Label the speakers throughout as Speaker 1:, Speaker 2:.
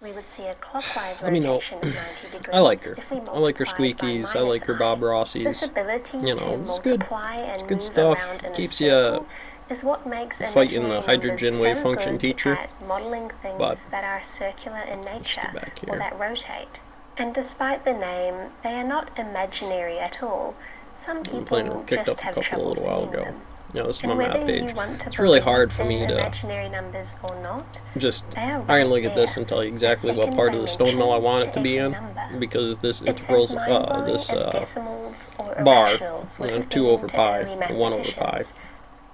Speaker 1: We would see a clockwise
Speaker 2: Let me know.
Speaker 1: rotation of 90 degrees.
Speaker 2: I like her.
Speaker 1: If we
Speaker 2: I like her
Speaker 1: multiplied by
Speaker 2: squeakies. I like her
Speaker 1: -I.
Speaker 2: Bob Rossies.
Speaker 1: This ability
Speaker 2: You know,
Speaker 1: to
Speaker 2: it's good.
Speaker 1: multiply
Speaker 2: It's
Speaker 1: and
Speaker 2: good
Speaker 1: move
Speaker 2: stuff.
Speaker 1: around in
Speaker 2: Keeps
Speaker 1: a
Speaker 2: you
Speaker 1: circle is what makes
Speaker 2: fighting the
Speaker 1: imaginary
Speaker 2: hydrogen
Speaker 1: numbers
Speaker 2: wave
Speaker 1: so
Speaker 2: function
Speaker 1: good
Speaker 2: teacher.
Speaker 1: at modeling things
Speaker 2: But
Speaker 1: that are circular in nature
Speaker 2: back
Speaker 1: or
Speaker 2: here.
Speaker 1: that rotate. And despite the name, they are not imaginary at all. Some people
Speaker 2: Kicked
Speaker 1: just
Speaker 2: up a
Speaker 1: have
Speaker 2: couple a
Speaker 1: trouble
Speaker 2: little while
Speaker 1: seeing
Speaker 2: ago.
Speaker 1: them.
Speaker 2: Yeah, this is my
Speaker 1: And
Speaker 2: math
Speaker 1: whether
Speaker 2: page.
Speaker 1: you want to
Speaker 2: It's really
Speaker 1: believe
Speaker 2: hard for
Speaker 1: in
Speaker 2: me to
Speaker 1: imaginary numbers or not,
Speaker 2: just.
Speaker 1: they are
Speaker 2: I
Speaker 1: right
Speaker 2: can look at this
Speaker 1: there.
Speaker 2: and tell you
Speaker 1: A
Speaker 2: exactly what
Speaker 1: second
Speaker 2: part of the stone mill I
Speaker 1: dimension
Speaker 2: want it to be
Speaker 1: every
Speaker 2: in,
Speaker 1: number.
Speaker 2: because this
Speaker 1: It's
Speaker 2: rolls
Speaker 1: as mind-blowing
Speaker 2: this
Speaker 1: as decimals or
Speaker 2: bar,
Speaker 1: irrationals would have
Speaker 2: 2
Speaker 1: been
Speaker 2: over
Speaker 1: to
Speaker 2: pi
Speaker 1: early
Speaker 2: and 1 over pi,
Speaker 1: mathematicians.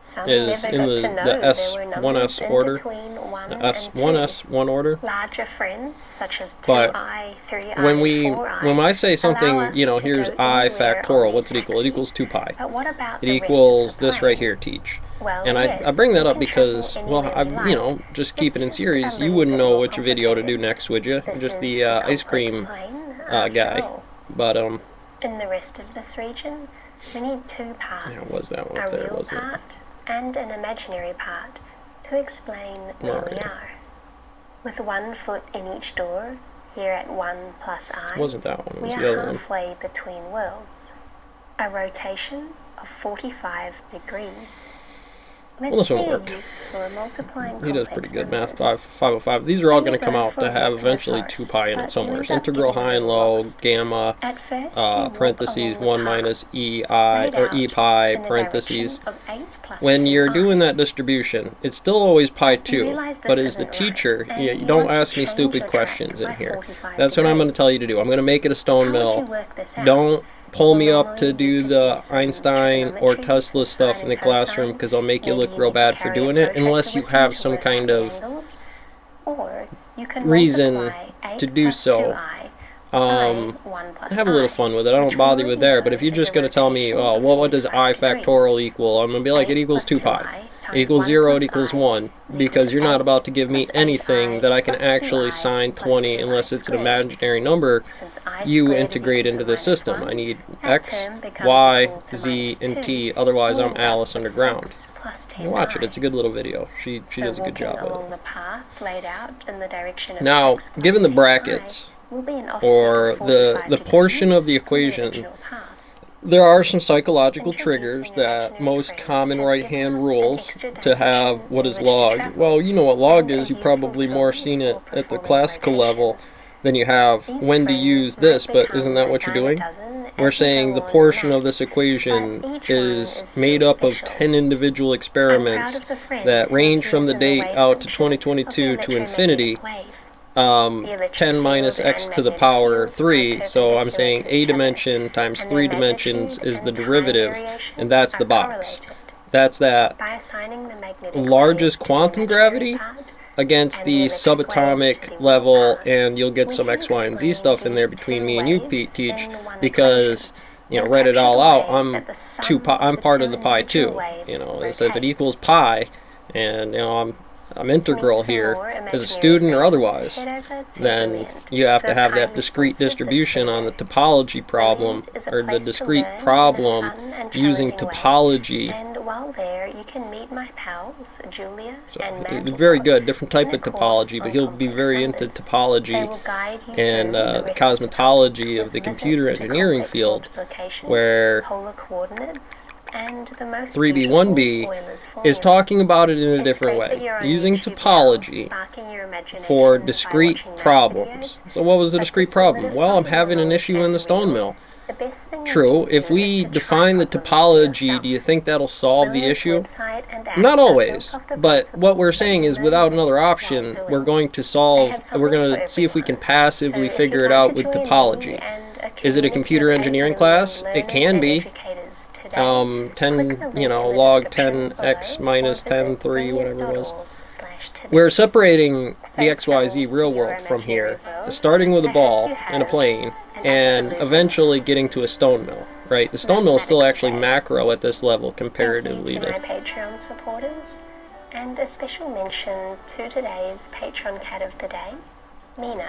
Speaker 1: Some
Speaker 2: is
Speaker 1: never
Speaker 2: in
Speaker 1: got to
Speaker 2: the
Speaker 1: know there were numbers
Speaker 2: S1S
Speaker 1: in
Speaker 2: order,
Speaker 1: between 1
Speaker 2: the
Speaker 1: and 2.
Speaker 2: S1S1 order.
Speaker 1: Larger friends, such as
Speaker 2: But
Speaker 1: 2i, 3i,
Speaker 2: when
Speaker 1: and 4i,
Speaker 2: when I say
Speaker 1: allow
Speaker 2: something,
Speaker 1: us
Speaker 2: you know,
Speaker 1: to
Speaker 2: here's
Speaker 1: go
Speaker 2: I
Speaker 1: anywhere on
Speaker 2: factorial, what's
Speaker 1: these
Speaker 2: it equal? It equals
Speaker 1: axes.
Speaker 2: 2 pi.
Speaker 1: But what about
Speaker 2: It
Speaker 1: the
Speaker 2: equals
Speaker 1: rest of the
Speaker 2: this right
Speaker 1: plane?
Speaker 2: here, teach.
Speaker 1: Well,
Speaker 2: And I
Speaker 1: yes,
Speaker 2: bring that
Speaker 1: you
Speaker 2: up
Speaker 1: can travel
Speaker 2: because, well,
Speaker 1: anywhere you like.
Speaker 2: you know, just keep it in
Speaker 1: It's just a
Speaker 2: series. You
Speaker 1: little
Speaker 2: wouldn't
Speaker 1: bit
Speaker 2: know
Speaker 1: more
Speaker 2: which video to do
Speaker 1: complicated.
Speaker 2: next, would you?
Speaker 1: This
Speaker 2: Just
Speaker 1: is
Speaker 2: the ice
Speaker 1: complex
Speaker 2: cream
Speaker 1: plane, after
Speaker 2: guy.
Speaker 1: all.
Speaker 2: But,
Speaker 1: In the rest of this region, we need two parts,
Speaker 2: yeah, was that one
Speaker 1: a
Speaker 2: up there,
Speaker 1: real
Speaker 2: wasn't it?
Speaker 1: part and an imaginary part, to explain where we are. With 1 foot in each door, here at 1 plus I,
Speaker 2: It wasn't that one, it
Speaker 1: we
Speaker 2: was
Speaker 1: are
Speaker 2: the other one.
Speaker 1: halfway between worlds. A rotation of 45 degrees.
Speaker 2: Well,
Speaker 1: Let's
Speaker 2: this
Speaker 1: see
Speaker 2: won't
Speaker 1: a
Speaker 2: work.
Speaker 1: use for multiplying
Speaker 2: He does
Speaker 1: complex
Speaker 2: pretty good math.
Speaker 1: numbers.
Speaker 2: 505. These are
Speaker 1: So
Speaker 2: all
Speaker 1: you
Speaker 2: going to come
Speaker 1: go
Speaker 2: out
Speaker 1: for
Speaker 2: to
Speaker 1: a
Speaker 2: have
Speaker 1: walk in the
Speaker 2: eventually 2
Speaker 1: forest,
Speaker 2: pi in
Speaker 1: but
Speaker 2: it
Speaker 1: you
Speaker 2: somewhere.
Speaker 1: end up
Speaker 2: Integral
Speaker 1: getting
Speaker 2: high and
Speaker 1: really
Speaker 2: low,
Speaker 1: lost.
Speaker 2: gamma,
Speaker 1: At first, you walk
Speaker 2: parentheses,
Speaker 1: along the
Speaker 2: 1
Speaker 1: path,
Speaker 2: minus ei,
Speaker 1: laid
Speaker 2: or
Speaker 1: out
Speaker 2: e pi,
Speaker 1: in the
Speaker 2: parentheses.
Speaker 1: direction of 8 plus
Speaker 2: When you're
Speaker 1: 2i.
Speaker 2: doing that distribution, it's still always pi
Speaker 1: You
Speaker 2: 2.
Speaker 1: realize
Speaker 2: But
Speaker 1: this
Speaker 2: as the
Speaker 1: isn't
Speaker 2: teacher,
Speaker 1: right,
Speaker 2: you
Speaker 1: and you
Speaker 2: don't
Speaker 1: want to
Speaker 2: ask me
Speaker 1: change
Speaker 2: stupid
Speaker 1: your track
Speaker 2: questions in
Speaker 1: by
Speaker 2: here.
Speaker 1: 45
Speaker 2: That's what I'm going to
Speaker 1: degrees.
Speaker 2: tell you to do. I'm going to make it a stone
Speaker 1: How
Speaker 2: mill.
Speaker 1: would you work this out?
Speaker 2: Don't pull me
Speaker 1: Well,
Speaker 2: up to
Speaker 1: normally you
Speaker 2: do
Speaker 1: could
Speaker 2: the
Speaker 1: use some
Speaker 2: Einstein or
Speaker 1: trigonometry,
Speaker 2: Tesla
Speaker 1: some
Speaker 2: stuff
Speaker 1: sine
Speaker 2: in the
Speaker 1: and
Speaker 2: classroom,
Speaker 1: cosine.
Speaker 2: because I'll make you
Speaker 1: Maybe
Speaker 2: look
Speaker 1: you
Speaker 2: real
Speaker 1: need to
Speaker 2: bad for
Speaker 1: carry a
Speaker 2: doing it,
Speaker 1: protractor
Speaker 2: unless you
Speaker 1: with you
Speaker 2: have
Speaker 1: to
Speaker 2: some
Speaker 1: work
Speaker 2: kind
Speaker 1: out the
Speaker 2: of
Speaker 1: angles. Or you can
Speaker 2: reason
Speaker 1: multiply 8
Speaker 2: to do
Speaker 1: plus
Speaker 2: so.
Speaker 1: 2i by 1 plus
Speaker 2: Have a little
Speaker 1: I,
Speaker 2: fun with it. I
Speaker 1: which
Speaker 2: don't
Speaker 1: will
Speaker 2: bother you with
Speaker 1: already
Speaker 2: there, but if
Speaker 1: know
Speaker 2: you're
Speaker 1: as
Speaker 2: just
Speaker 1: a
Speaker 2: going to tell me,
Speaker 1: rotation
Speaker 2: oh,
Speaker 1: of
Speaker 2: well, what does
Speaker 1: 45
Speaker 2: I
Speaker 1: degrees.
Speaker 2: factorial equal? I'm going to be like,
Speaker 1: 8
Speaker 2: it equals
Speaker 1: plus
Speaker 2: 2 pi.
Speaker 1: 2i
Speaker 2: It
Speaker 1: times
Speaker 2: equals
Speaker 1: 1
Speaker 2: 0,
Speaker 1: plus
Speaker 2: it equals
Speaker 1: I
Speaker 2: 1,
Speaker 1: is equal
Speaker 2: because
Speaker 1: to
Speaker 2: you're not
Speaker 1: 8
Speaker 2: about to give me
Speaker 1: plus
Speaker 2: anything
Speaker 1: 8i
Speaker 2: that I can
Speaker 1: plus
Speaker 2: actually
Speaker 1: 2i
Speaker 2: sine
Speaker 1: plus
Speaker 2: 20
Speaker 1: 2i
Speaker 2: unless it's an
Speaker 1: squared.
Speaker 2: imaginary number
Speaker 1: Since I
Speaker 2: you
Speaker 1: squared is
Speaker 2: integrate
Speaker 1: equal
Speaker 2: into
Speaker 1: to
Speaker 2: the system.
Speaker 1: -1,
Speaker 2: I need
Speaker 1: that
Speaker 2: x,
Speaker 1: term becomes
Speaker 2: y,
Speaker 1: equal to
Speaker 2: z, and
Speaker 1: -2.
Speaker 2: t, otherwise
Speaker 1: We
Speaker 2: I'm
Speaker 1: end up
Speaker 2: Alice
Speaker 1: with
Speaker 2: underground.
Speaker 1: 6 plus
Speaker 2: You watch it,
Speaker 1: 10i.
Speaker 2: it's a good little video. She
Speaker 1: So
Speaker 2: does a good
Speaker 1: walking
Speaker 2: job with
Speaker 1: along
Speaker 2: it.
Speaker 1: the path laid out in the direction of
Speaker 2: Now,
Speaker 1: 6 plus
Speaker 2: given the
Speaker 1: 10i
Speaker 2: brackets,
Speaker 1: will be an offset
Speaker 2: or
Speaker 1: of 45
Speaker 2: the portion
Speaker 1: degrees
Speaker 2: of the
Speaker 1: from the
Speaker 2: equation,
Speaker 1: original path.
Speaker 2: there are some psychological triggers
Speaker 1: Introducing
Speaker 2: that
Speaker 1: imaginary
Speaker 2: most
Speaker 1: friends
Speaker 2: common
Speaker 1: has
Speaker 2: right-hand
Speaker 1: given us an
Speaker 2: rules
Speaker 1: extra
Speaker 2: to have
Speaker 1: dimension
Speaker 2: what
Speaker 1: in
Speaker 2: is
Speaker 1: which to
Speaker 2: log.
Speaker 1: travel,
Speaker 2: Well, you know what log
Speaker 1: and a
Speaker 2: is. You
Speaker 1: useful
Speaker 2: probably more
Speaker 1: tool
Speaker 2: seen it
Speaker 1: for
Speaker 2: at the
Speaker 1: performing
Speaker 2: classical level
Speaker 1: rotations.
Speaker 2: than you have
Speaker 1: These
Speaker 2: when to
Speaker 1: friends
Speaker 2: use
Speaker 1: might
Speaker 2: this, but isn't
Speaker 1: become
Speaker 2: that
Speaker 1: a
Speaker 2: what you're
Speaker 1: dime a
Speaker 2: doing?
Speaker 1: dozen
Speaker 2: We're
Speaker 1: as we
Speaker 2: saying
Speaker 1: go
Speaker 2: the
Speaker 1: on in
Speaker 2: portion of
Speaker 1: math,
Speaker 2: this equation
Speaker 1: but each one
Speaker 2: is
Speaker 1: is
Speaker 2: made
Speaker 1: still
Speaker 2: up of
Speaker 1: special.
Speaker 2: 10 individual
Speaker 1: I'm proud
Speaker 2: experiments
Speaker 1: of the friend
Speaker 2: that
Speaker 1: who
Speaker 2: range from
Speaker 1: appears
Speaker 2: the
Speaker 1: in the
Speaker 2: date
Speaker 1: wave
Speaker 2: out to
Speaker 1: function of the
Speaker 2: 2022 to infinity.
Speaker 1: electromagnetic wave. The electric
Speaker 2: 10 minus
Speaker 1: field
Speaker 2: x
Speaker 1: and
Speaker 2: to the
Speaker 1: magnetic
Speaker 2: power
Speaker 1: field are
Speaker 2: 3, so I'm
Speaker 1: perpendicular
Speaker 2: saying
Speaker 1: to
Speaker 2: a
Speaker 1: each other,
Speaker 2: dimension times
Speaker 1: and
Speaker 2: 3
Speaker 1: their
Speaker 2: dimensions
Speaker 1: magnitude
Speaker 2: is the
Speaker 1: and time
Speaker 2: derivative,
Speaker 1: variation
Speaker 2: and that's
Speaker 1: are
Speaker 2: the box.
Speaker 1: correlated.
Speaker 2: That's that
Speaker 1: By assigning the magnetic
Speaker 2: largest
Speaker 1: wave to the
Speaker 2: quantum
Speaker 1: imaginary
Speaker 2: gravity
Speaker 1: part
Speaker 2: against
Speaker 1: and the
Speaker 2: the
Speaker 1: electric wave to
Speaker 2: subatomic
Speaker 1: the real
Speaker 2: level,
Speaker 1: part,
Speaker 2: and you'll get
Speaker 1: we
Speaker 2: some
Speaker 1: can
Speaker 2: x, y, and z
Speaker 1: explain
Speaker 2: stuff in there
Speaker 1: these
Speaker 2: between
Speaker 1: two
Speaker 2: me and you,
Speaker 1: waves
Speaker 2: teach,
Speaker 1: in one
Speaker 2: because,
Speaker 1: equation,
Speaker 2: you know,
Speaker 1: then
Speaker 2: write it
Speaker 1: capture
Speaker 2: all
Speaker 1: the
Speaker 2: out.
Speaker 1: way
Speaker 2: I'm
Speaker 1: that the sum
Speaker 2: I'm
Speaker 1: the
Speaker 2: part
Speaker 1: two
Speaker 2: of the pi
Speaker 1: individual
Speaker 2: too. You
Speaker 1: waves
Speaker 2: know, so if it equals
Speaker 1: rotates.
Speaker 2: pi, and you know I'm
Speaker 1: To meet
Speaker 2: integral
Speaker 1: some
Speaker 2: here
Speaker 1: more
Speaker 2: as a
Speaker 1: imaginary
Speaker 2: student or
Speaker 1: friends,
Speaker 2: otherwise,
Speaker 1: head over to
Speaker 2: then
Speaker 1: Brilliant.
Speaker 2: you have
Speaker 1: The
Speaker 2: to have that
Speaker 1: kindly
Speaker 2: discrete
Speaker 1: sponsor of this
Speaker 2: distribution on the
Speaker 1: video.
Speaker 2: topology problem,
Speaker 1: Brilliant is a
Speaker 2: or the
Speaker 1: place to
Speaker 2: discrete
Speaker 1: learn in a
Speaker 2: problem
Speaker 1: fun and
Speaker 2: using
Speaker 1: challenging way,
Speaker 2: topology.
Speaker 1: and while there you can meet my pals Julia
Speaker 2: So
Speaker 1: and
Speaker 2: it's
Speaker 1: Mandelbrot
Speaker 2: very good, different
Speaker 1: in
Speaker 2: type
Speaker 1: a
Speaker 2: of
Speaker 1: course
Speaker 2: topology, but
Speaker 1: on
Speaker 2: he'll be
Speaker 1: complex
Speaker 2: very into
Speaker 1: numbers. They
Speaker 2: topology
Speaker 1: will guide you
Speaker 2: and
Speaker 1: through the
Speaker 2: the
Speaker 1: rest of the topic
Speaker 2: cosmetology of
Speaker 1: with
Speaker 2: the
Speaker 1: visits
Speaker 2: computer
Speaker 1: to
Speaker 2: engineering
Speaker 1: complex
Speaker 2: field,
Speaker 1: multiplication,
Speaker 2: where
Speaker 1: polar coordinates, and the most
Speaker 2: 3b,
Speaker 1: beautiful
Speaker 2: 1b
Speaker 1: Euler's
Speaker 2: is
Speaker 1: formula.
Speaker 2: talking about it in a
Speaker 1: It's
Speaker 2: different
Speaker 1: great that
Speaker 2: way,
Speaker 1: you're on
Speaker 2: using
Speaker 1: YouTube
Speaker 2: topology
Speaker 1: now, sparking your imagination
Speaker 2: for
Speaker 1: by
Speaker 2: discrete
Speaker 1: watching math
Speaker 2: problems.
Speaker 1: videos,
Speaker 2: So what was the
Speaker 1: but to
Speaker 2: discrete problem? Well, I'm
Speaker 1: solidify your
Speaker 2: having an
Speaker 1: knowledge
Speaker 2: issue in the
Speaker 1: as
Speaker 2: stone
Speaker 1: real,
Speaker 2: mill.
Speaker 1: the best thing you
Speaker 2: True,
Speaker 1: can
Speaker 2: if
Speaker 1: do is
Speaker 2: we
Speaker 1: to try
Speaker 2: define the
Speaker 1: problems for
Speaker 2: topology,
Speaker 1: yourself.
Speaker 2: do you think that'll solve the
Speaker 1: Brilliant's
Speaker 2: issue?
Speaker 1: website and app
Speaker 2: Not
Speaker 1: are built
Speaker 2: always,
Speaker 1: off the
Speaker 2: but what we're
Speaker 1: principle
Speaker 2: saying
Speaker 1: that you
Speaker 2: is
Speaker 1: learn
Speaker 2: without another
Speaker 1: best while
Speaker 2: option,
Speaker 1: doing.
Speaker 2: we're going to
Speaker 1: They
Speaker 2: solve,
Speaker 1: have
Speaker 2: we're
Speaker 1: something
Speaker 2: going
Speaker 1: for
Speaker 2: to see if we can
Speaker 1: everyone.
Speaker 2: passively
Speaker 1: So if
Speaker 2: figure
Speaker 1: you'd
Speaker 2: it
Speaker 1: like
Speaker 2: out
Speaker 1: to
Speaker 2: with
Speaker 1: join me
Speaker 2: topology.
Speaker 1: and a
Speaker 2: Is it a
Speaker 1: community
Speaker 2: computer
Speaker 1: of
Speaker 2: engineering
Speaker 1: 8 billion
Speaker 2: class? It
Speaker 1: learners
Speaker 2: can
Speaker 1: and
Speaker 2: be.
Speaker 1: educators today,
Speaker 2: 10,
Speaker 1: click the
Speaker 2: you
Speaker 1: link
Speaker 2: know,
Speaker 1: in the
Speaker 2: log
Speaker 1: description
Speaker 2: 10x
Speaker 1: below,
Speaker 2: minus
Speaker 1: or
Speaker 2: 10,
Speaker 1: visit
Speaker 2: 3, whatever it was.
Speaker 1: brilliant.org/today.
Speaker 2: We're separating the
Speaker 1: Safe
Speaker 2: XYZ
Speaker 1: travels
Speaker 2: real
Speaker 1: to your
Speaker 2: world from
Speaker 1: imaginary
Speaker 2: here,
Speaker 1: world.
Speaker 2: starting with a
Speaker 1: I hope
Speaker 2: ball
Speaker 1: you
Speaker 2: and a
Speaker 1: have
Speaker 2: plane,
Speaker 1: an
Speaker 2: and
Speaker 1: absolutely
Speaker 2: eventually getting to a stone mill, right? The stone mill is still actually macro at this level
Speaker 1: Thank you
Speaker 2: comparatively
Speaker 1: to
Speaker 2: to
Speaker 1: my Patreon supporters, and a special mention to today's Patreon cat of the day, Mina.